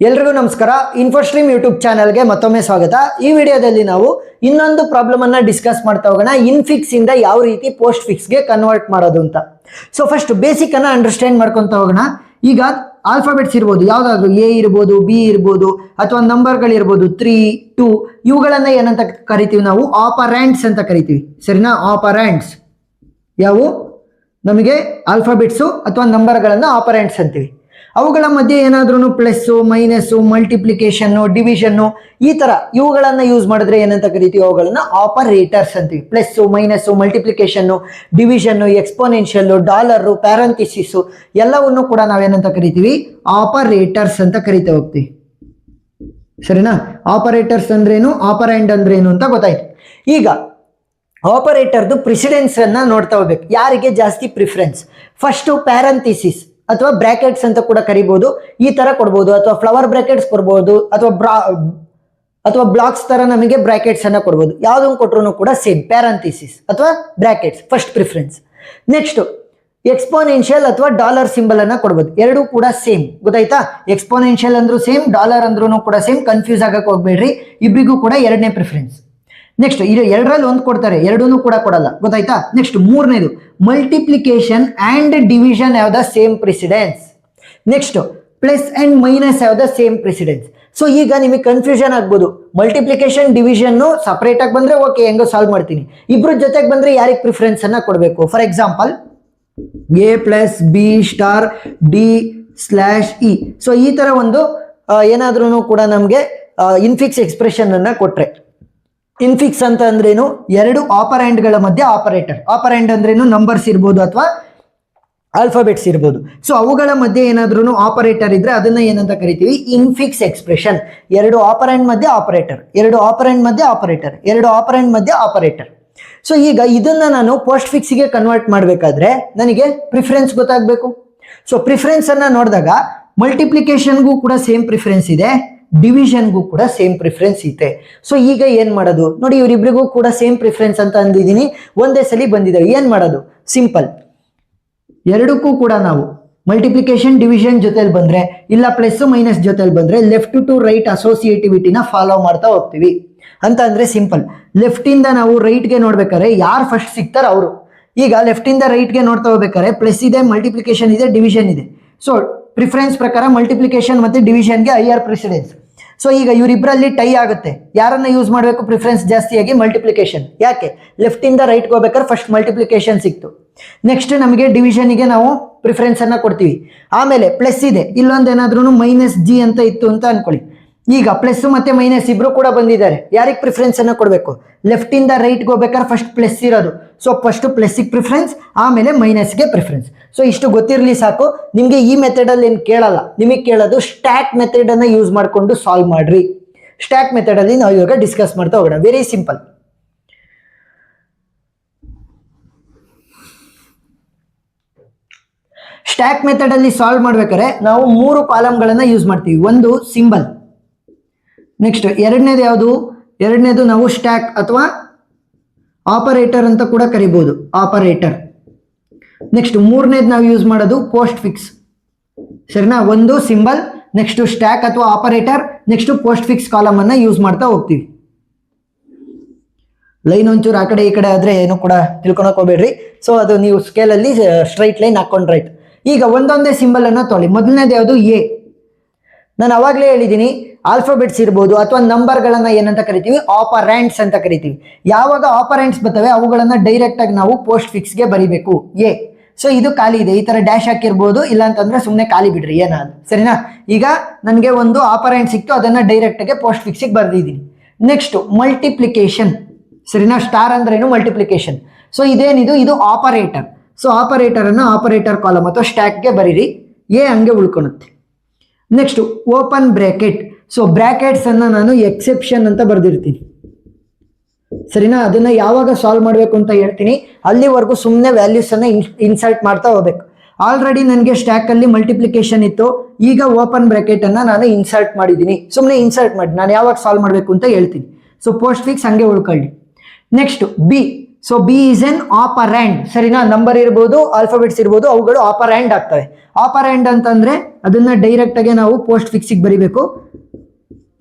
ಎಲ್ರಿಗೂ ನಮಸ್ಕಾರ. ಇನ್ಫೋಸ್ಟ್ರೀಮ್ ಯೂಟ್ಯೂಬ್ ಚಾನಲ್ಗೆ ಮತ್ತೊಮ್ಮೆ ಸ್ವಾಗತ. ಈ ವಿಡಿಯೋದಲ್ಲಿ ನಾವು ಇನ್ನೊಂದು ಪ್ರಾಬ್ಲಮ್ ಅನ್ನ ಡಿಸ್ಕಸ್ ಮಾಡ್ತಾ ಹೋಗೋಣ. ಇನ್ಫಿಕ್ಸ್ ಇಂದ ಯಾವ ರೀತಿ ಪೋಸ್ಟ್ ಫಿಕ್ಸ್ ಗೆ ಕನ್ವರ್ಟ್ ಮಾಡೋದು ಅಂತ. ಸೊ ಫಸ್ಟ್ ಬೇಸಿಕ್ ಅನ್ನ ಅಂಡರ್ಸ್ಟ್ಯಾಂಡ್ ಮಾಡ್ಕೊಂತ ಹೋಗೋಣ. ಈಗ ಆಲ್ಫಾಬೆಟ್ಸ್ ಇರ್ಬೋದು, ಯಾವ್ದಾದ್ರು ಎ ಇರ್ಬೋದು, ಬಿ ಇರ್ಬೋದು, ಅಥವಾ ನಂಬರ್ಗಳಿರ್ಬೋದು 3, 2 ಇವುಗಳನ್ನ ಏನಂತ ಕರಿತೀವಿ ನಾವು? ಆಪರೆಂಟ್ಸ್ ಅಂತ ಕರಿತೀವಿ. ಸರಿನಾ? ಆಪರೆಂಟ್ಸ್ ಯಾವು? ನಮಗೆ ಆಲ್ಫಾಬೆಟ್ಸು ಅಥವಾ ನಂಬರ್ಗಳನ್ನ ಆಪರೆಂಟ್ಸ್ ಅಂತೀವಿ. ಅವುಗಳ ಮಧ್ಯೆ ಏನಾದ್ರೂ ಪ್ಲಸ್ಸು, ಮೈನಸ್ಸು, ಮಲ್ಟಿಪ್ಲಿಕೇಶನ್ನು, ಡಿವಿಷನ್ನು ಈ ತರ ಇವುಗಳನ್ನ ಯೂಸ್ ಮಾಡಿದ್ರೆ ಏನಂತ ಕರಿತೀವಿ? ಅವುಗಳನ್ನ ಆಪರೇಟರ್ಸ್ ಅಂತೀವಿ. ಪ್ಲಸ್ಸು, ಮೈನಸ್ಸು, ಮಲ್ಟಿಪ್ಲಿಕೇಶನ್ನು, ಡಿವಿಷನ್ನು, ಎಕ್ಸ್ಪೋನೆನ್ಷಿಯಲ್ಲು, ಡಾಲರು, ಪ್ಯಾರಂಥಿಸಿಸು ಎಲ್ಲವನ್ನು ಕೂಡ ನಾವೇನಂತ ಕರಿತೀವಿ? ಆಪರೇಟರ್ಸ್ ಅಂತ ಕರಿತಾ ಹೋಗ್ತೀವಿ. ಸರಿನಾ? ಆಪರೇಟರ್ಸ್ ಅಂದ್ರೇನು, ಆಪರೆಂಡ್ ಅಂದ್ರೇನು ಅಂತ ಗೊತ್ತಾಯ್ತು. ಈಗ ಆಪರೇಟರ್ದು ಪ್ರಿಸಿಡೆನ್ಸ್ ಅನ್ನ ನೋಡ್ತಾ ಹೋಗ್ಬೇಕು. ಯಾರಿಗೆ ಜಾಸ್ತಿ ಪ್ರಿಫರೆನ್ಸ್? ಫಸ್ಟ್ ಪ್ಯಾರಂಥಿಸಿಸ್ ಅಥವಾ ಬ್ರಾಕೆಟ್ಸ್ ಅಂತ ಕೂಡ ಕರಿಬಹುದು. ಈ ತರ ಕೊಡ್ಬೋದು, ಅಥವಾ ಫ್ಲವರ್ ಬ್ರಾಕೆಟ್ಸ್ ಕೊಡ್ಬೋದು, ಅಥವಾ ಬ್ಲಾಕ್ಸ್ ತರ ನಮಗೆ ಬ್ರಾಕೆಟ್ಸ್ ಅನ್ನ ಕೊಡ್ಬೋದು. ಯಾವ್ದನ್ನು ಕೊಟ್ಟರು ಕೂಡ ಸೇಮ್ ಪ್ಯಾರಂಥಿಸಿಸ್ ಅಥವಾ brackets first preference. Next exponential ಅಥವಾ ಡಾಲರ್ ಸಿಂಬಲ್ ಅನ್ನ ಕೊಡ್ಬೋದು. ಎರಡೂ ಕೂಡ ಸೇಮ್. ಗೊತ್ತಾಯ್ತಾ? ಎಕ್ಸ್ಪೋನೆನ್ಷಿಯಲ್ ಅಂದ್ರೂ ಸೇಮ್, ಡಾಲರ್ ಅಂದ್ರೂ ಕೂಡ ಸೇಮ್. ಕನ್ಫ್ಯೂಸ್ ಆಗಕ್ಕೆ ಹೋಗ್ಬೇಡ್ರಿ. ಇಬ್ಬರಿಗೂ ಕೂಡ ಎರಡನೇ ಪ್ರಿಫರೆನ್ಸ್. ನೆಕ್ಸ್ಟ್ ಇದು ಎರಡರಲ್ಲಿ ಒಂದು ಕೊಡ್ತಾರೆ, ಎರಡೂ ಕೂಡ ಕೊಡಲ್ಲ. ಗೊತ್ತಾಯ್ತಾ? ನೆಕ್ಸ್ಟ್ ಮೂರನೇದು multiplication and division have the same precedence. Next plus and minus have the same precedence. So ಈಗ ನಿಮಗೆ ಕನ್ಫ್ಯೂಷನ್ ಆಗ್ಬೋದು. ಮಲ್ಟಿಪ್ಲಿಕೇಶನ್ ಡಿವಿಷನ್ ಸಪರೇಟ್ ಆಗಿ ಬಂದ್ರೆ ಓಕೆ, ಹೆಂಗೋ ಸಾಲ್ವ್ ಮಾಡ್ತೀನಿ. ಇಬ್ರು ಜೊತೆಗೆ ಬಂದ್ರೆ ಯಾರಿಗೆ ಪ್ರಿಫರೆನ್ಸ್ ಅನ್ನ ಕೊಡಬೇಕು? For example A plus B star D slash E. So ಈ ತರ ಒಂದು ಏನಾದ್ರೂ ಕೂಡ ನಮಗೆ ಇನ್ಫಿಕ್ಸ್ ಎಕ್ಸ್ಪ್ರೆಷನ್ ಅನ್ನ ಕೊಟ್ರೆ, ಇನ್ಫಿಕ್ಸ್ ಅಂತ ಅಂದ್ರೇನು? ಎರಡು ಆಪರೆಂಡ್ಗಳ ಮಧ್ಯೆ ಆಪರೇಟರ್. ಆಪರೆಂಡ್ ಅಂದ್ರೇನು? ನಂಬರ್ಸ್ ಇರ್ಬೋದು ಅಥವಾ ಆಲ್ಫಾಬೆಟ್ಸ್ ಇರ್ಬೋದು. ಸೊ ಅವುಗಳ ಮಧ್ಯೆ ಏನಾದ್ರೂ ಆಪರೇಟರ್ ಇದ್ರೆ ಅದನ್ನ ಏನಂತ ಕರಿತೀವಿ? ಇನ್ಫಿಕ್ಸ್ ಎಕ್ಸ್ಪ್ರೆಷನ್. ಎರಡು ಆಪರೆಂಡ್ ಮಧ್ಯೆ ಆಪರೇಟರ್, ಎರಡು ಆಪರೆಂಡ್ ಮಧ್ಯೆ ಆಪರೇಟರ್, ಎರಡು ಆಪರೆಂಡ್ ಮಧ್ಯೆ ಆಪರೇಟರ್. ಸೊ ಈಗ ಇದನ್ನ ನಾನು ಪೋಸ್ಟ್ ಫಿಕ್ಸ್ಗೆ ಕನ್ವರ್ಟ್ ಮಾಡಬೇಕಾದ್ರೆ ನನಗೆ ಪ್ರಿಫರೆನ್ಸ್ ಗೊತ್ತಾಗಬೇಕು. ಸೊ ಪ್ರಿಫರೆನ್ಸ್ ಅನ್ನ ನೋಡಿದಾಗ ಮಲ್ಟಿಪ್ಲಿಕೇಶನ್ಗೂ ಕೂಡ ಸೇಮ್ ಪ್ರಿಫರೆನ್ಸ್ ಇದೆ, ಡಿವಿಷನ್ಗೂ ಕೂಡ ಸೇಮ್ ಪ್ರಿಫರೆನ್ಸ್ ಇದೆ. ಸೊ ಈಗ ಏನ್ ಮಾಡೋದು ನೋಡಿ, ಇವರಿಬ್ರಿಗೂ ಕೂಡ ಸೇಮ್ ಪ್ರಿಫರೆನ್ಸ್ ಅಂತ ಅಂದಿದ್ದೀನಿ, ಒಂದೇ ಸಲ ಬಂದಿದೆ. ಏನ್ ಮಾಡೋದು? ಸಿಂಪಲ್. ಎರಡಕ್ಕೂ ಕೂಡ ನಾವು ಮಲ್ಟಿಪ್ಲಿಕೇಶನ್ ಡಿವಿಷನ್ ಜೊತೆಲಿ ಬಂದ್ರೆ, ಇಲ್ಲ ಪ್ಲಸ್ ಮೈನಸ್ ಜೊತೆಲಿ ಬಂದ್ರೆ ಲೆಫ್ಟ್ ಟು ರೈಟ್ ಅಸೋಸಿಯೇಟಿವಿಟಿನ ಫಾಲೋ ಮಾಡ್ತಾ ಹೋಗ್ತೀವಿ. ಅಂತ ಅಂದ್ರೆ ಸಿಂಪಲ್. ಲೆಫ್ಟ್ ಇಂದ ನಾವು ರೈಟ್ಗೆ ನೋಡ್ಬೇಕಾದ್ರೆ ಯಾರು ಫಸ್ಟ್ ಸಿಗ್ತಾರ ಅವರು. ಈಗ ಲೆಫ್ಟ್ ಇಂದ ರೈಟ್ಗೆ ನೋಡ್ತಾ ಹೋಗ್ಬೇಕಾದ್ರೆ ಪ್ಲಸ್ ಇದೆ, ಮಲ್ಟಿಪ್ಲಿಕೇಶನ್ ಇದೆ, ಡಿವಿಷನ್ ಇದೆ. ಸೊ ಪ್ರಿಫರೆನ್ಸ್ ಪ್ರಕಾರ ಮಲ್ಟಿಪ್ಲಿಕೇಶನ್ ಮತ್ತೆ ಡಿವಿಷನ್ಗೆ ಹೈಯರ್ ಪ್ರಿಸಿಡೆನ್ಸ್. ಸೊ ಈಗ ಇವರಿಬ್ಬರಲ್ಲಿ ಟೈ ಆಗುತ್ತೆ. ಯಾರನ್ನ ಯೂಸ್ ಮಾಡಬೇಕು ಪ್ರಿಫರೆನ್ಸ್ ಜಾಸ್ತಿಯಾಗಿ? ಮಲ್ಟಿಪ್ಲಿಕೇಶನ್. ಯಾಕೆ? ಲೆಫ್ಟ್ ಇಂದ ರೈಟ್ಗೆ ಹೋಗ್ಬೇಕಾದ್ರೆ ಫಸ್ಟ್ ಮಲ್ಟಿಪ್ಲಿಕೇಶನ್ ಸಿಕ್ತು. ನೆಕ್ಸ್ಟ್ ನಮಗೆ ಡಿವಿಷನ್ಗೆ ನಾವು ಪ್ರಿಫರೆನ್ಸ್ ಅನ್ನ ಕೊಡ್ತೀವಿ. ಆಮೇಲೆ ಪ್ಲಸ್ ಇದೆ, ಇಲ್ಲೊಂದು ಏನಾದ್ರೂ ಮೈನಸ್ ಜಿ ಅಂತ ಇತ್ತು ಅಂತ ಅನ್ಕೊಳ್ಳಿ. ಈಗ ಪ್ಲಸ್ ಮತ್ತೆ ಮೈನಸ್ ಇಬ್ರು ಕೂಡ ಬಂದಿದ್ದಾರೆ. ಯಾರಿಗೆ ಪ್ರಿಫರೆನ್ಸ್ ಅನ್ನ ಕೊಡಬೇಕು? ಲೆಫ್ಟ್ ಇಂದ ರೈಟ್ಗೆ ಹೋಗ್ಬೇಕಾದ್ರೆ ಫಸ್ಟ್ ಪ್ಲಸ್ ಇರೋದು. ಸೊ ಫಸ್ಟ್ ಪ್ಲಸ್ಗೆ ಪ್ರಿಫರೆನ್ಸ್, ಆಮೇಲೆ ಮೈನಸ್ಗೆ ಪ್ರಿಫರೆನ್ಸ್. ಸೊ ಇಷ್ಟು ಗೊತ್ತಿರಲಿ ಸಾಕು. ನಿಮಗೆ ಈ ಮೆಥಡ್ ಅಲ್ಲಿ ಏನು ಕೇಳಲ್ಲ, ನಿಮಗೆ ಕೇಳೋದು ಸ್ಟ್ಯಾಕ್ ಮೆಥಡ್ ಅನ್ನ ಯೂಸ್ ಮಾಡಿಕೊಂಡು ಸಾಲ್ವ್ ಮಾಡ್ರಿ. ಸ್ಟ್ಯಾಕ್ ಮೆಥಡ್ ಅಲ್ಲಿ ನಾವು ಇವಾಗ ಡಿಸ್ಕಸ್ ಮಾಡ್ತಾ ಹೋಗೋಣ. Very simple. ಸ್ಟ್ಯಾಕ್ ಮೆಥಡ್ ಅಲ್ಲಿ ಸಾಲ್ವ್ ಮಾಡ್ಬೇಕಾದ್ರೆ ನಾವು 3 ಕಾಲಮ್ಗಳನ್ನ ಯೂಸ್ ಮಾಡ್ತೀವಿ. ಒಂದು ಸಿಂಬಲ್, ನೆಕ್ಸ್ಟ್ ಎರಡನೇದು ಯಾವುದು? ಎರಡನೇದು ನಾವು ಸ್ಟ್ಯಾಕ್ ಅಥವಾ ಆಪರೇಟರ್ ಅಂತ ಕೂಡ ಕರಿಬಹುದು, ಆಪರೇಟರ್. ನೆಕ್ಸ್ಟ್ ಮೂರನೇದು ನಾವು ಯೂಸ್ ಮಾಡೋದು ಪೋಸ್ಟ್ ಫಿಕ್ಸ್. ಸರಿನಾ? ಒಂದು ಸಿಂಬಲ್, ನೆಕ್ಸ್ಟ್ ಸ್ಟ್ಯಾಕ್ ಅಥವಾ operator, next post fix column ಅನ್ನ ಯೂಸ್ ಮಾಡ್ತಾ ಹೋಗ್ತೀವಿ. ಲೈನ್ ಒಂಚೂರು ಆ ಕಡೆ ಈ ಕಡೆ ಆದ್ರೆ ಏನು ಕೂಡ ತಿಳ್ಕೊಳಕ್ ಹೋಗ್ಬೇಡ್ರಿ. ಸೊ ಅದು ನೀವು ಸ್ಕೇಲ್ ಅಲ್ಲಿ ಸ್ಟ್ರೈಟ್ ಲೈನ್ ಹಾಕೊಂಡ್ರೆ ಆಯ್ತು. ಈಗ ಒಂದೊಂದೇ ಸಿಂಬಲ್ ಅನ್ನ ತೊಗೊಳ್ಳಿ. ಮೊದಲನೇದು ಯಾವುದು? ಎ. ನಾನು ಅವಾಗಲೇ ಹೇಳಿದ್ದೀನಿ, ಆಲ್ಫಾಬೆಟ್ಸ್ ಇರ್ಬೋದು ಅಥವಾ ನಂಬರ್ಗಳನ್ನ ಏನಂತ ಕರಿತೀವಿ? ಆಪರೆಂಟ್ಸ್ ಅಂತ ಕರಿತೀವಿ. ಯಾವಾಗ ಆಪರೆಂಟ್ಸ್ ಬರ್ತವೆ ಅವುಗಳನ್ನ ಡೈರೆಕ್ಟ್ ಆಗಿ ನಾವು ಪೋಸ್ಟ್ ಫಿಕ್ಸ್ಗೆ ಬರಿಬೇಕು. ಎ. ಸೊ ಇದು ಖಾಲಿ ಇದೆ, ಈ ತರ ಡ್ಯಾಶ್ ಹಾಕಿರ್ಬೋದು, ಇಲ್ಲ ಅಂತಂದ್ರೆ ಸುಮ್ಮನೆ ಖಾಲಿ ಬಿಡ್ರಿ ಏನಾದ್ರು. ಸರಿನಾ? ಈಗ ನನಗೆ ಒಂದು ಆಪರೆಂಟ್ ಸಿಕ್ತು, ಅದನ್ನ ಡೈರೆಕ್ಟ್ ಆಗಿ ಪೋಸ್ಟ್ ಫಿಕ್ಸ್ಗೆ ಬರ್ದಿದ್ದೀನಿ. Next multiplication. ಸರಿನಾ? ಸ್ಟಾರ್ ಅಂದ್ರೇನು? ಮಲ್ಟಿಪ್ಲಿಕೇಶನ್. ಸೊ ಇದೇನಿದು? ಇದು ಆಪರೇಟರ್. ಸೊ ಆಪರೇಟರ್ ಅನ್ನ ಆಪರೇಟರ್ ಕಾಲಮ್ ಅಥವಾ ಸ್ಟ್ಯಾಕ್ಗೆ ಬರೀರಿ. ಎ ಹಂಗೆ ಉಳ್ಕೊಳುತ್ತೆ. Next open bracket. So brackets ಅನ್ನ ನಾನು ಎಕ್ಸೆಪ್ಷನ್ ಅಂತ ಬರ್ದಿರ್ತೀನಿ. ಸರಿನಾ? ಅದನ್ನ ಯಾವಾಗ ಸಾಲ್ವ್ ಮಾಡಬೇಕು ಅಂತ ಹೇಳ್ತೀನಿ, ಅಲ್ಲಿವರೆಗೂ ಸುಮ್ಮನೆ ವ್ಯಾಲ್ಯೂಸ್ ಅನ್ನ ಇನ್ಸರ್ಟ್ ಮಾಡ್ತಾ ಹೋಗ್ಬೇಕು. ಆಲ್ರೆಡಿ ನನಗೆ ಸ್ಟ್ಯಾಕ್ ಅಲ್ಲಿ ಮಲ್ಟಿಪ್ಲಿಕೇಶನ್ ಇತ್ತು, ಈಗ ಓಪನ್ ಬ್ರಾಕೆಟ್ ಅನ್ನ ನಾನು ಇನ್ಸರ್ಟ್ ಮಾಡಿದ್ದೀನಿ. ಸುಮ್ಮನೆ ಇನ್ಸರ್ಟ್ ಮಾಡಿ, ನಾನು ಯಾವಾಗ ಸಾಲ್ವ್ ಮಾಡಬೇಕು ಅಂತ ಹೇಳ್ತೀನಿ. ಸೊ ಪೋಸ್ಟ್ ಫಿಕ್ಸ್ ಹಂಗೆ ಉಳ್ಕೊಳ್ಳಿ. Next b. So b is an operand, ಸರಿನಾ? ನಂಬರ್ ಇರ್ಬೋದು, ಆಲ್ಫಾಬೆಟ್ಸ್ ಇರ್ಬೋದು, ಅವುಗಳು ಆಪರ್ಯಾಂಡ್ ಆಗ್ತವೆ. ಆಪರ್ಯಾಂಡ್ ಅಂತಂದ್ರೆ ಅದನ್ನ ಡೈರೆಕ್ಟ್ ಆಗಿ ನಾವು ಪೋಸ್ಟ್ ಫಿಕ್ಸಿಗೆ ಬರಿಬೇಕು.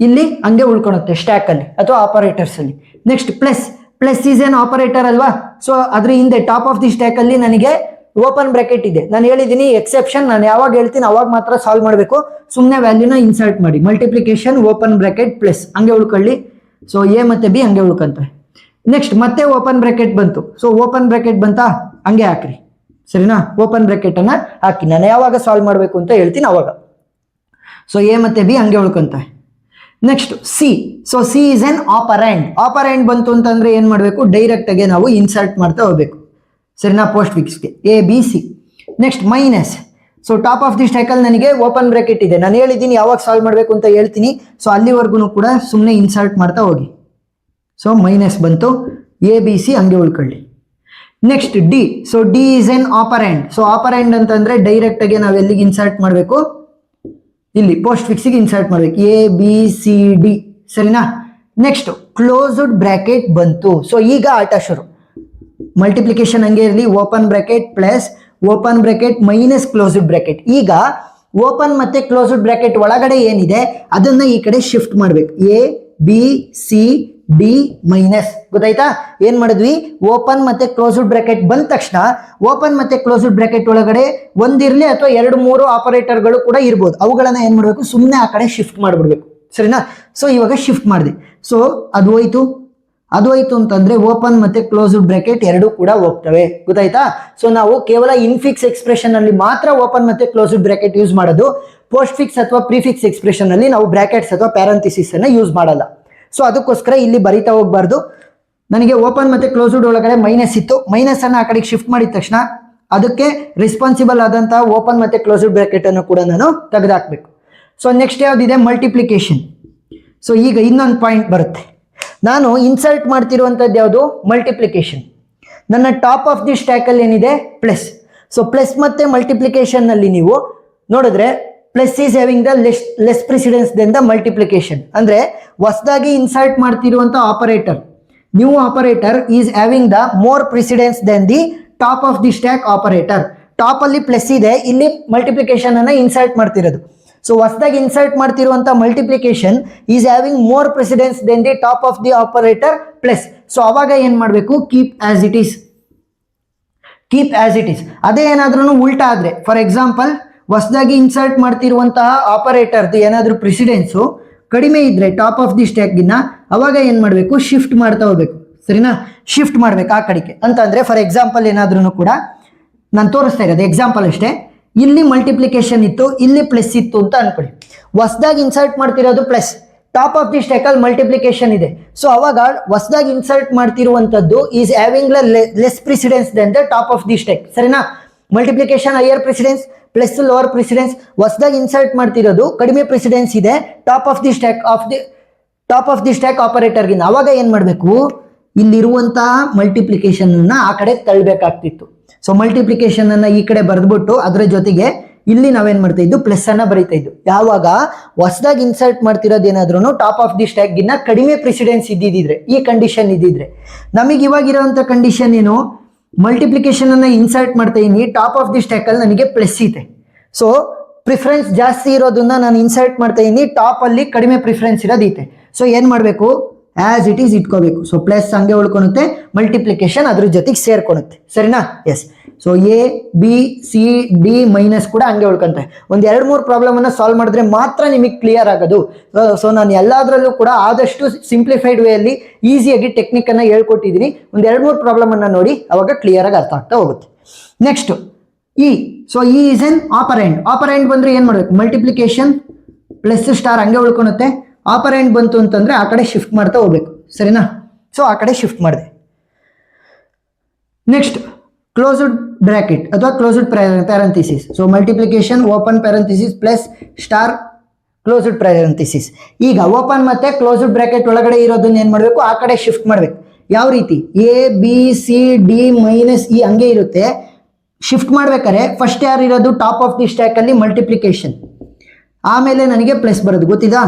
ಇಲ್ಲಿ ಹಂಗೆ ಉಳ್ಕೊಳುತ್ತೆ ಸ್ಟ್ಯಾಕ್ ಅಲ್ಲಿ ಅಥವಾ ಆಪರೇಟರ್ಸ್ ಅಲ್ಲಿ. Next plus is N operator ಅಲ್ವಾ? ಸೊ ಅದ್ರ ಹಿಂದೆ ಟಾಪ್ ಆಫ್ ದಿ ಸ್ಟ್ಯಾಕ್ ಅಲ್ಲಿ ನನಗೆ ಓಪನ್ ಬ್ರಾಕೆಟ್ ಇದೆ. ನಾನು ಹೇಳಿದ್ದೀನಿ ಎಕ್ಸೆಪ್ಷನ್, ನಾನು ಯಾವಾಗ ಹೇಳ್ತೀನಿ ಅವಾಗ ಮಾತ್ರ ಸಾಲ್ವ್ ಮಾಡಬೇಕು. ಸುಮ್ಮನೆ ವ್ಯಾಲ್ಯೂನ ಇನ್ಸರ್ಟ್ ಮಾಡಿ. ಮಲ್ಟಿಪ್ಲಿಕೇಶನ್ ಓಪನ್ ಬ್ರಾಕೆಟ್ ಪ್ಲಸ್ ಹಂಗೆ ಉಳ್ಕೊಳ್ಳಿ. ಸೊ ಎ ಮತ್ತೆ ಬಿ ಹಂಗೆ ಉಳ್ಕೊಂತವೆ. ನೆಕ್ಸ್ಟ್ ಮತ್ತೆ ಓಪನ್ ಬ್ರಾಕೆಟ್ ಬಂತು. ಸೊ ಓಪನ್ ಬ್ರಾಕೆಟ್ ಬಂತಾ, ಹಂಗೆ ಹಾಕ್ರಿ, ಸರಿನಾ? ಓಪನ್ ಬ್ರಾಕೆಟ್ ಅನ್ನ ಹಾಕಿ. ನಾನು ಯಾವಾಗ ಸಾಲ್ವ್ ಮಾಡಬೇಕು ಅಂತ ಹೇಳ್ತೀನಿ ಅವಾಗ. ಸೊ ಎ ಮತ್ತೆ ಬಿ ಹಂಗೆ ಉಳ್ಕೊಂತವೆ. Next c. So c is an operand. Operand ಬಂತು ಅಂತಂದ್ರೆ ಏನ್ ಮಾಡಬೇಕು? ಡೈರೆಕ್ಟ್ ಆಗಿ ನಾವು ಇನ್ಸರ್ಟ್ ಮಾಡ್ತಾ ಹೋಗ್ಬೇಕು, ಸರಿನಾ? ಪೋಸ್ಟ್ ಫಿಕ್ಸ್ಗೆ a B c. Next minus. So top of the ಸ್ಟ್ಯಾಕಲ್ಲಿ ನನಗೆ ಓಪನ್ ಬ್ರಾಕೆಟ್ ಇದೆ. ನಾನು ಹೇಳಿದ್ದೀನಿ ಯಾವಾಗ ಸಾಲ್ವ್ ಮಾಡಬೇಕು ಅಂತ ಹೇಳ್ತೀನಿ. ಸೊ ಅಲ್ಲಿವರೆಗೂ ಕೂಡ ಸುಮ್ಮನೆ ಇನ್ಸರ್ಟ್ ಮಾಡ್ತಾ ಹೋಗಿ. ಸೊ ಮೈನಸ್ ಬಂತು, ಎ ಬಿ ಸಿ ಹಂಗೆ ಉಳ್ಕೊಳ್ಳಿ. Next d. So d is an operand. So operand ಅಂತಂದ್ರೆ ಡೈರೆಕ್ಟ್ ಆಗಿ ನಾವು ಎಲ್ಲಿಗೆ ಇನ್ಸರ್ಟ್ ಮಾಡಬೇಕು? ಇಲ್ಲಿ ಪೋಸ್ಟ್ ಫಿಕ್ಸಿಗೆ ಇನ್ಸರ್ಟ್ ಮಾಡಬೇಕು, ಎ ಬಿ ಸಿ ಡಿ, ಸರಿನಾ? ನೆಕ್ಸ್ಟ್ ಕ್ಲೋಸ್ಡ್ ಬ್ರಾಕೆಟ್ ಬಂತು. ಸೊ ಈಗ ಆಟ ಶುರು. ಮಲ್ಟಿಪ್ಲಿಕೇಶನ್ ಹಂಗೆ ಇರಲಿ, open bracket plus open bracket minus closed bracket. ಈಗ ಓಪನ್ ಮತ್ತೆ ಕ್ಲೋಸ್ಡ್ ಬ್ರಾಕೆಟ್ ಒಳಗಡೆ ಏನಿದೆ ಅದನ್ನ ಈ ಕಡೆ ಶಿಫ್ಟ್ ಮಾಡ್ಬೇಕು. A B C D minus. ಗೊತ್ತಾಯ್ತಾ? ಏನ್ ಮಾಡಿದ್ವಿ? ಓಪನ್ ಮತ್ತೆ ಕ್ಲೋಸ್ಡ್ ಬ್ರಾಕೆಟ್ ಬಂದ ತಕ್ಷಣ ಓಪನ್ ಮತ್ತೆ ಕ್ಲೋಸ್ಡ್ ಬ್ರಾಕೆಟ್ ಒಳಗಡೆ ಒಂದಿರ್ಲಿ ಅಥವಾ 2-3 ಆಪರೇಟರ್ಗಳು ಕೂಡ ಇರ್ಬೋದು. ಅವುಗಳನ್ನ ಏನ್ ಮಾಡ್ಬೇಕು? ಸುಮ್ಮನೆ ಆ ಕಡೆ ಶಿಫ್ಟ್ ಮಾಡ್ಬಿಡ್ಬೇಕು, ಸರಿನಾ? ಸೊ ಇವಾಗ ಶಿಫ್ಟ್ ಮಾಡಿದೆ. ಸೊ ಅದು ಹೋಯ್ತು ಅಂತಂದ್ರೆ ಓಪನ್ ಮತ್ತೆ ಕ್ಲೋಸ್ಡ್ ಬ್ರಾಕೆಟ್ ಎರಡು ಕೂಡ ಹೋಗ್ತವೆ. ಗೊತ್ತಾಯ್ತಾ? ಸೊ ನಾವು ಕೇವಲ ಇನ್ಫಿಕ್ಸ್ ಎಕ್ಸ್ಪ್ರೆಷನ್ ಅಲ್ಲಿ ಮಾತ್ರ ಓಪನ್ ಮತ್ತೆ ಕ್ಲೋಸ್ಡ್ ಬ್ರಾಕೆಟ್ ಯೂಸ್ ಮಾಡೋದು. ಪೋಸ್ಟ್ ಫಿಕ್ಸ್ ಅಥವಾ ಪ್ರಿಫಿಕ್ಸ್ ಎಕ್ಸ್ಪ್ರೆಷನ್ ಅಲ್ಲಿ ನಾವು ಬ್ರಾಕೆಟ್ಸ್ ಅಥವಾ ಪ್ಯಾರಂಥಿಸಿಸ್ ಅನ್ನ ಯೂಸ್ ಮಾಡಲ್ಲ. ಸೊ ಅದಕ್ಕೋಸ್ಕರ ಇಲ್ಲಿ ಬರಿತಾ ಹೋಗ್ಬಾರ್ದು. ನನಗೆ ಓಪನ್ ಮತ್ತೆ ಕ್ಲೋಸ್ಡ್ ಒಳಗಡೆ ಮೈನಸ್ ಇತ್ತು, ಮೈನಸ್ ಅನ್ನ ಆ ಕಡೆಗೆ ಶಿಫ್ಟ್ ಮಾಡಿದ ತಕ್ಷಣ ಅದಕ್ಕೆ ರೆಸ್ಪಾನ್ಸಿಬಲ್ ಆದಂತಹ ಓಪನ್ ಮತ್ತೆ ಕ್ಲೋಸ್ಡ್ ಬ್ರಾಕೆಟ್ ಅನ್ನು ಕೂಡ ನಾನು ತೆಗೆದುಹಾಕ್ಬೇಕು. ಸೊ ನೆಕ್ಸ್ಟ್ ಯಾವ್ದಿದೆ? ಮಲ್ಟಿಪ್ಲಿಕೇಶನ್. ಸೊ ಈಗ ಇನ್ನೊಂದು ಪಾಯಿಂಟ್ ಬರುತ್ತೆ. ನಾನು ಇನ್ಸರ್ಟ್ ಮಾಡ್ತಿರುವಂಥದ್ದು ಯಾವುದು? ಮಲ್ಟಿಪ್ಲಿಕೇಶನ್. ನನ್ನ ಟಾಪ್ ಆಫ್ ದಿ ಸ್ಟ್ಯಾಕ್ ಅಲ್ಲಿ ಏನಿದೆ? ಪ್ಲಸ್. ಸೊ ಪ್ಲಸ್ ಮತ್ತೆ ಮಲ್ಟಿಪ್ಲಿಕೇಶನ್ ನಲ್ಲಿ ನೀವು ನೋಡಿದ್ರೆ plus is having the less precedence than the multiplication. ಅಂದ್ರೆ ಹೊಸದಾಗಿ ಇನ್ಸರ್ಟ್ ಮಾಡ್ತಿರುವಂತ operator, new operator is having the more precedence than the top of the stack operator. Top ಅಲ್ಲಿ ಪ್ಲಸ್ ಇದೆ, ಇಲ್ಲಿ ಮಲ್ಟಿಪ್ಲಿಕೇಶನ್ ಅನ್ನ ಇನ್ಸರ್ಟ್ ಮಾಡ್ತಿರೋದು. ಸೊ ಹೊಸದಾಗಿ ಇನ್ಸರ್ಟ್ ಮಾಡ್ತಿರುವಂತ multiplication is having more precedence than the top of the operator plus. So ಅವಾಗ ಏನ್ ಮಾಡಬೇಕು? Keep as it is. ಅದೇ ಏನಾದ್ರೂ ಉಲ್ಟಾ ಆದ್ರೆ, ಫಾರ್ ಎಕ್ಸಾಂಪಲ್ ಹೊಸದಾಗಿ ಇನ್ಸರ್ಟ್ ಮಾಡ್ತಿರುವಂತಹ ಆಪರೇಟರ್ದು ಏನಾದ್ರೂ ಪ್ರೆಸಿಡೆನ್ಸು ಕಡಿಮೆ ಇದ್ರೆ ಟಾಪ್ ಆಫ್ ದಿ ಸ್ಟ್ಯಾಕ್ಗಿನ್ನ, ಅವಾಗ ಏನ್ ಮಾಡಬೇಕು? ಶಿಫ್ಟ್ ಮಾಡ್ತಾ ಹೋಗ್ಬೇಕು, ಸರಿನಾ? ಶಿಫ್ಟ್ ಮಾಡ್ಬೇಕು ಆ ಕಡೆಗೆ. ಅಂತಂದ್ರೆ ಫಾರ್ ಎಕ್ಸಾಂಪಲ್ ಏನಾದ್ರೂ ಕೂಡ ನಾನು ತೋರಿಸ್ತಾ ಇರೋದು ಎಕ್ಸಾಂಪಲ್ ಅಷ್ಟೇ. ಇಲ್ಲಿ ಮಲ್ಟಿಪ್ಲಿಕೇಶನ್ ಇತ್ತು, ಇಲ್ಲಿ ಪ್ಲಸ್ ಇತ್ತು ಅಂತ ಅನ್ಕೊಳ್ಳಿ. ಹೊಸದಾಗಿ ಇನ್ಸರ್ಟ್ ಮಾಡ್ತಿರೋದು plus, top of the stack ಅಲ್ಲಿ ಮಲ್ಟಿಪ್ಲಿಕೇಶನ್ ಇದೆ. ಸೊ ಅವಾಗ ಹೊಸದಾಗಿ ಇನ್ಸರ್ಟ್ ಮಾಡ್ತಿರುವಂತದ್ದು is having less precedence than the top of the stack, ಸರಿನಾ? Multiplication higher precedence, plus lower precedence. ಹೊಸದಾಗಿ ಇನ್ಸರ್ಟ್ ಮಾಡ್ತಿರೋದು ಕಡಿಮೆ ಪ್ರಿಸಿಡೆನ್ಸ್ ಇದೆ ಟಾಪ್ ಆಫ್ ದಿ ಸ್ಟ್ಯಾಕ್ ಆಪರೇಟರ್ಗಿನ್ನ. ಅವಾಗ ಏನ್ ಮಾಡಬೇಕು? ಇಲ್ಲಿರುವಂತಹ ಮಲ್ಟಿಪ್ಲಿಕೇಶನ್ ಅನ್ನ ಆ ಕಡೆ ತಳ್ಳಬೇಕಾಗ್ತಿತ್ತು. ಸೊ ಮಲ್ಟಿಪ್ಲಿಕೇಶನ್ ಅನ್ನ ಈ ಕಡೆ ಬರೆದ್ಬಿಟ್ಟು ಅದರ ಜೊತೆಗೆ ಇಲ್ಲಿ ನಾವೇನ್ ಮಾಡ್ತಾ ಇದ್ದು? ಪ್ಲಸ್ ಅನ್ನ ಬರೀತಾ ಇದ್ದು. ಯಾವಾಗ ಹೊಸದಾಗಿ ಇನ್ಸರ್ಟ್ ಮಾಡ್ತಿರೋದು ಏನಾದ್ರೂ ಟಾಪ್ ಆಫ್ ದಿ ಸ್ಟ್ಯಾಕ್ ಗಿನ್ನ ಕಡಿಮೆ ಪ್ರಿಸಿಡೆನ್ಸ್ ಇದ್ದಿದ್ರೆ, ಈ ಕಂಡೀಷನ್ ಇದ್ದಿದ್ರೆ, ನಮಗೆ ಇವಾಗಿರುವಂತ ಕಂಡೀಷನ್ ಏನು? ಮಲ್ಟಿಪ್ಲಿಕೇಶನ್ ಅನ್ನ ಇನ್ಸರ್ಟ್ ಮಾಡ್ತಾ ಇದೀನಿ, ಟಾಪ್ ಆಫ್ ದಿ ಸ್ಟ್ಯಾಕ್ ಅಲ್ಲಿ ನನಗೆ ಪ್ಲಸ್ ಇದೆ. ಸೊ ಪ್ರಿಫರೆನ್ಸ್ ಜಾಸ್ತಿ ಇರೋದನ್ನ ನಾನು ಇನ್ಸರ್ಟ್ ಮಾಡ್ತಾ ಇದೀನಿ, ಟಾಪ್ ಅಲ್ಲಿ ಕಡಿಮೆ ಪ್ರಿಫರೆನ್ಸ್ ಇರೋದೈತೆ. ಸೊ ಏನ್ ಮಾಡ್ಬೇಕು? ಆಸ್ ಇಟ್ ಈಸ್ ಇಟ್ಕೋಬೇಕು. ಸೊ ಪ್ಲಸ್ ಹಂಗೆ ಉಳ್ಕೊಳುತ್ತೆ, ಮಲ್ಟಿಪ್ಲಿಕೇಶನ್ ಅದ್ರ ಜೊತೆಗೆ ಸೇರ್ಕೊಳುತ್ತೆ, ಸರಿನಾ? Yes. So A B C D minus ಕೂಡ ಹಂಗೆ ಉಳ್ಕೊಂತಾರೆ. ಒಂದು 2-3 ಪ್ರಾಬ್ಲಮ್ ಅನ್ನ ಸಾಲ್ವ್ ಮಾಡಿದ್ರೆ ಮಾತ್ರ ನಿಮಗೆ ಕ್ಲಿಯರ್ ಆಗೋದು. ಸೊ ನಾನು ಎಲ್ಲದರಲ್ಲೂ ಕೂಡ ಆದಷ್ಟು ಸಿಂಪ್ಲಿಫೈಡ್ ವೇ ಅಲ್ಲಿ ಈಸಿಯಾಗಿ ಟೆಕ್ನಿಕ್ ಅನ್ನ ಹೇಳ್ಕೊಟ್ಟಿದ್ದೀನಿ. ಒಂದು 2-3 ಪ್ರಾಬ್ಲಮ್ ಅನ್ನ ನೋಡಿ, ಅವಾಗ ಕ್ಲಿಯರ್ ಆಗಿ ಅರ್ಥ ಆಗ್ತಾ ಹೋಗುತ್ತೆ. Next e. So e is an operand. Operand ಬಂದ್ರೆ ಏನ್ ಮಾಡ್ಬೇಕು? ಮಲ್ಟಿಪ್ಲಿಕೇಶನ್ ಪ್ಲಸ್ ಸ್ಟಾರ್ ಹಂಗೆ ಉಳ್ಕೊಳುತ್ತೆ. ಆಪರೆಂಡ್ ಬಂತು ಅಂತಂದ್ರೆ ಆ ಕಡೆ ಶಿಫ್ಟ್ ಮಾಡ್ತಾ ಹೋಗ್ಬೇಕು, ಸರಿನಾ? ಸೊ ಆ ಕಡೆ ಶಿಫ್ಟ್ ಮಾಡಿದೆ. ನೆಕ್ಸ್ಟ್ ಕ್ಲೋಸ್ಡ್ ಬ್ರಾಕೆಟ್ ಅಥವಾ closed parenthesis. So multiplication open parenthesis plus star closed parenthesis. ಈಗ ಓಪನ್ ಮತ್ತೆ ಕ್ಲೋಸ್ಡ್ ಬ್ರಾಕೆಟ್ ಒಳಗಡೆ ಇರೋದನ್ನ ಏನ್ ಮಾಡಬೇಕು? ಆ ಕಡೆ ಶಿಫ್ಟ್ ಮಾಡ್ಬೇಕು. ಯಾವ ರೀತಿ? A B C D minus E ಹಂಗೆ ಇರುತ್ತೆ. ಶಿಫ್ಟ್ ಮಾಡ್ಬೇಕಾದ್ರೆ ಫಸ್ಟ್ ಯಾರು ಇರೋದು? ಟಾಪ್ ಆಫ್ ದಿ ಸ್ಟ್ಯಾಕ್ ಅಲ್ಲಿ ಮಲ್ಟಿಪ್ಲಿಕೇಶನ್, ಆಮೇಲೆ ನನಗೆ ಪ್ಲಸ್ ಬರೋದು. ಗೊತ್ತಿದಾ?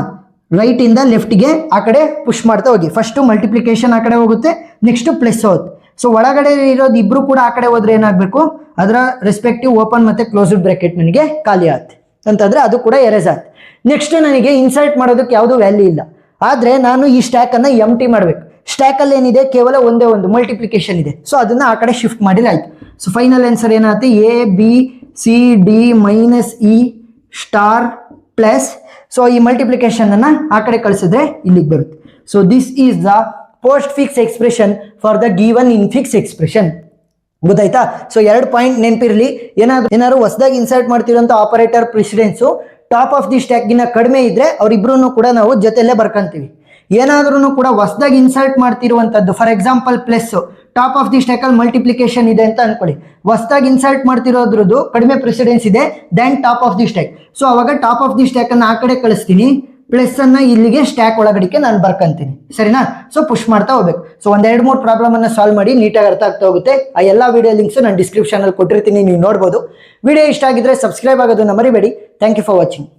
ರೈಟ್ ಇಂದ ಲೆಫ್ಟ್ಗೆ ಆ ಕಡೆ ಪುಷ್ ಮಾಡ್ತಾ ಹೋಗಿ. ಫಸ್ಟ್ ಮಲ್ಟಿಪ್ಲಿಕೇಶನ್ ಆ ಕಡೆ ಹೋಗುತ್ತೆ, ನೆಕ್ಸ್ಟ್ ಪ್ಲಸ್ ಹೋಗುತ್ತೆ. ಸೊ ಒಳಗಡೆ ಇರೋದು ಇಬ್ರು ಕೂಡ ಆ ಕಡೆ ಹೋದ್ರೆ ಏನಾಗಬೇಕು, ಅದರ ರೆಸ್ಪೆಕ್ಟಿವ್ ಓಪನ್ ಮತ್ತೆ ಕ್ಲೋಸ್ಡ್ ಬ್ರಾಕೆಟ್ ನನಗೆ ಖಾಲಿ ಆಗುತ್ತೆ ಅಂತಂದ್ರೆ ಅದು ಕೂಡ ಎರೇಸ್ ಆಗುತ್ತೆ. ನೆಕ್ಸ್ಟ್ ನನಗೆ ಇನ್ಸರ್ಟ್ ಮಾಡೋದಕ್ಕೆ ಯಾವುದು ವ್ಯಾಲ್ಯೂ ಇಲ್ಲ, ಆದರೆ ನಾನು ಈ ಸ್ಟ್ಯಾಕನ್ನು ಎಂಟಿ ಮಾಡಬೇಕು. ಸ್ಟ್ಯಾಕಲ್ಲಿ ಏನಿದೆ, ಕೇವಲ ಒಂದೇ ಒಂದು ಮಲ್ಟಿಪ್ಲಿಕೇಶನ್ ಇದೆ. ಸೊ ಅದನ್ನು ಆ ಕಡೆ ಶಿಫ್ಟ್ ಮಾಡಿದ್ರೆ ಆಯ್ತು. ಸೊ ಫೈನಲ್ ಆನ್ಸರ್ ಏನಾಗುತ್ತೆ, ABCD-E ಸ್ಟಾರ್ ಪ್ಲಸ್, ಸೊ ಈ ಮಲ್ಟಿಪ್ಲಿಕೇಶನ್ ಅನ್ನ ಆ ಕಡೆ ಕಳಿಸಿದ್ರೆ ಇಲ್ಲಿಗೆ ಬರುತ್ತೆ. So this is the postfix expression for the given infix expression. ಗೊತ್ತಾಯ್ತಾ? ಸೊ 2 ಪಾಯಿಂಟ್ ನೆನಪಿರಲಿ. ಏನಾದ್ರು ಹೊಸದಾಗಿ ಇನ್ಸರ್ಟ್ ಮಾಡ್ತಿರೋಂಥ operator precedence top of the ಸ್ಟ್ಯಾಕ್ಗಿನ ಕಡಿಮೆ ಇದ್ರೆ ಅವರಿಬ್ರು ಕೂಡ ನಾವು ಜೊತೆಯಲ್ಲೇ ಬರ್ಕೊಂತೀವಿ. ಏನಾದ್ರೂ ಕೂಡ ಹೊಸದಾಗಿ ಇನ್ಸರ್ಟ್ ಮಾಡ್ತಿರುವಂಥದ್ದು, for example plus top of the ಸ್ಟ್ಯಾಕಲ್ಲಿ ಮಲ್ಟಿಪ್ಲಿಕೇಶನ್ ಇದೆ ಅಂತ ಅನ್ಕೊಳ್ಳಿ, ಹೊಸದಾಗಿ ಇನ್ಸರ್ಟ್ ಮಾಡ್ತಿರೋದ್ರದ್ದು ಕಡಿಮೆ ಪ್ರೆಸಿಡೆನ್ಸ್ ಇದೆ than top of the stack. So ಅವಾಗ ಟಾಪ್ ಆಫ್ ದಿ ಸ್ಟ್ಯಾಕನ್ನು ಆ ಕಡೆ ಕಳಿಸ್ತೀನಿ, ಪ್ಲಸ್ ಅನ್ನ ಇಲ್ಲಿಗೆ ಸ್ಟ್ಯಾಕ್ ಒಳಗಡೆಗೆ ನಾನು ಬರ್ಕೊಂತೀನಿ. ಸರಿನಾ? ಸೊ ಪುಷ್ ಮಾಡ್ತಾ ಹೋಗ್ಬೇಕು. ಸೊ 1-2-3 ಪ್ರಾಬ್ಲಮ್ ಅನ್ನ ಸಾಲ್ವ್ ಮಾಡಿ ನೀಟಾಗಿ ಅರ್ಥ ಆಗ್ತಾ ಹೋಗುತ್ತೆ. ಆ ಎಲ್ಲ ವಿಡಿಯೋ ಲಿಂಕ್ಸ್ ನಾನು ಡಿಸ್ಕ್ರಿಪ್ಷನ್ ಅಲ್ಲಿ ಕೊಟ್ಟಿರ್ತೀನಿ, ನೀವು ನೋಡ್ಬೋದು. ವಿಡಿಯೋ ಇಷ್ಟ ಆಗಿದ್ರೆ ಸಬ್ಸ್ಕ್ರೈಬ್ ಆಗೋದನ್ನ ಮರಿಬೇಡಿ. Thank you for watching.